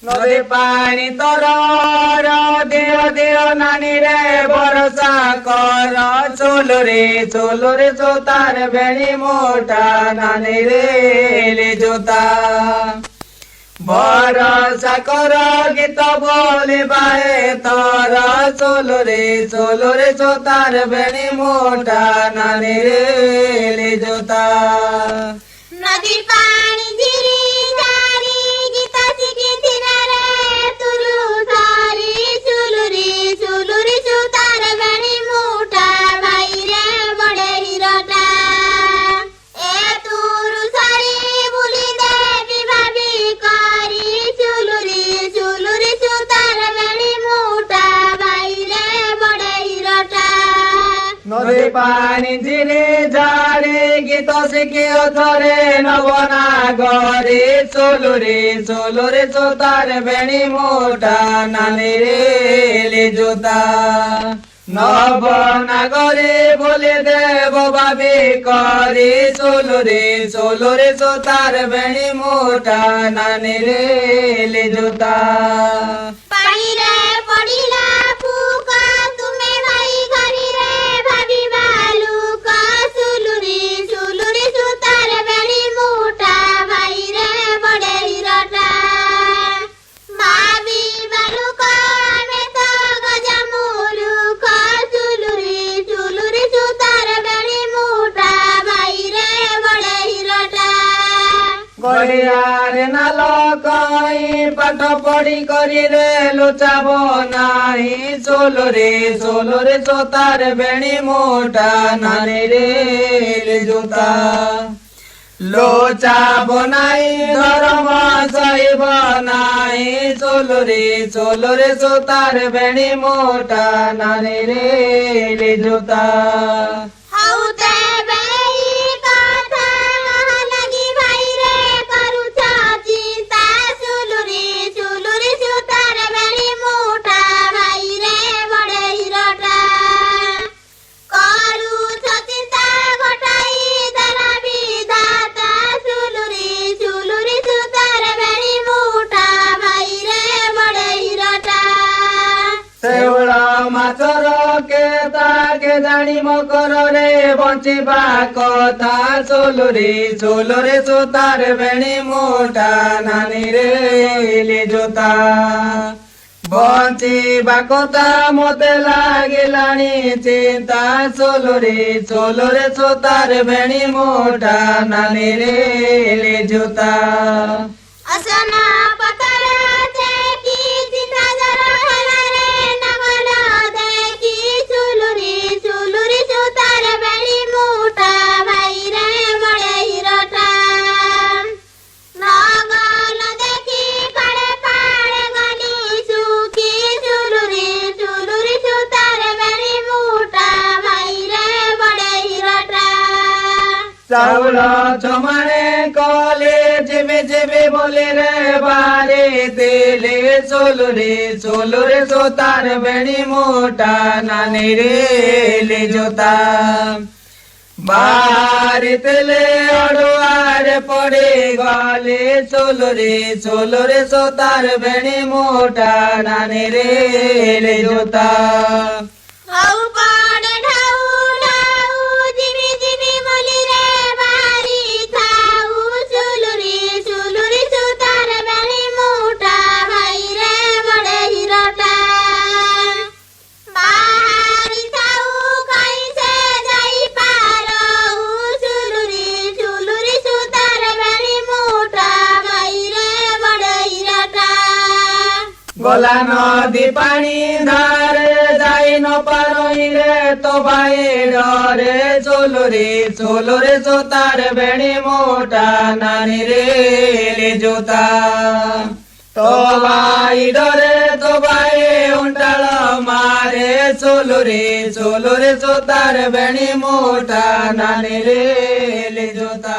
নদী পানি তর দেও দেও নানি রে ভরসা কর চলো রে জোতার বেড়ি মোটা নানি রে জোতা ভরসা কর গীত বলে বাহে তর চলো রে জোতার বেড়ি মোটা নানি রে জোতা নদী পানি ঝিরি ঝারি গীতা শিখেছি না রে তুলু ধারি চুলুরি সুতার বেড়ি মোটা ভাই রে বড়ে হিরটা এ তুরু সারি বুলি দেবী ভাবি করি চুলুরি সুতার বেড়ি মোটা ভাই রে বড়ে হিরটা নদী পানি ঝিরি ঝাড়ি গীত শিখে ধরে নবনা গরে চলো রে জোতার বেণী মোটা নানি রে জোতা নবনাগরে বলে দেব ভাবি করে চলো রে জোতার বেণী মোটা নানি রে জোতা পানিরে পড়িলা ফুকা তুমি ভাই ঘরি রে ভাবি বালুকা চুলুরি সুতার বেড়ি মোটা ভাই রে বড়ে হিরটা ভাবি বালুকা আমি তো গজা মুলুকা চুলুরি সুতার বেড়ি মোটা ভাই রে বড়ে হিরটা গড়িয়ারে নাল কই পাঠ পড়ি করি রে লুচাব নাই চলো রে জোতার বেণী মোটা নানি রে জোতা লোচাব নাই ধর্ম সইব নাই চলো রে জোতার বেণী মোটা নানি রে জোতা হাউতে বেই কথা লাগি ভাই রে করুছ চিন্তা চুলুরি সুতার বেড়ি মোটা ভাই রে বড়ে হিরটা করুছ চিন্তা ঘটাই দ্বারা বিধাতা চুলুরি সুতার বেড়ি মোটা ভাই রে বড়ে হিরটা ସେଉଳ ମାଛର କେତାକେ ଜାଣି ମକରରେ ବଞ୍ଚିବା କଥା ଚୋଲୋ ରେ ଜୋତାର ବେଣୀ ମୋଟା ନାନି ରେ ଜୋତା ବଞ୍ଚିବା କଥା ମତେ ଲାଗିଲାଣି ଚିନ୍ତା ଚୋଲୋ ରେ ଜୋତାର ବେଣୀ ମୋଟା ନାନି ରେ ଜୋତା असना पकड़ा देखी चिता जरा हलारे नगल देखी चुलुरी सुतार बेड़ी मोटा भाई रे बड़े हिरटा नगल देखी काड़े काड़े गली सुखी चुलुरी सुतार बेड़ी मोटा भाई रे बड़े हिरटा চাউল জমানে কলে যেবে বলে রে বারে তেলে চলো রে জোতার বেণী মোটা নানি রে জোতা বারে তেলে অড়ুয়ার পড়ে গলে চলো রে জোতার বেণী মোটা নানি রে জোতা हाउ पाड़े ढाउ ढाउ जिबी जिबी बोली रे बारी थाउ चुलुरी सुतार बेड़ी मोटा भाई रे बड़े हिरटा बारी थाउ कहीं से जाई पारहु चुलुरी सुतार बेड़ी मोटा भाई रे बड़े हिरटा গলা নদী পানি ধারে যাই ন পারই রে তো ভাই ডরে চলো রে জোতার বেণী মোটা নানি রে জোতা তো ভাই ডরে তো ভাই উন্টাল মারে চলো রে জোতার বেণী মোটা নানি রে জোতা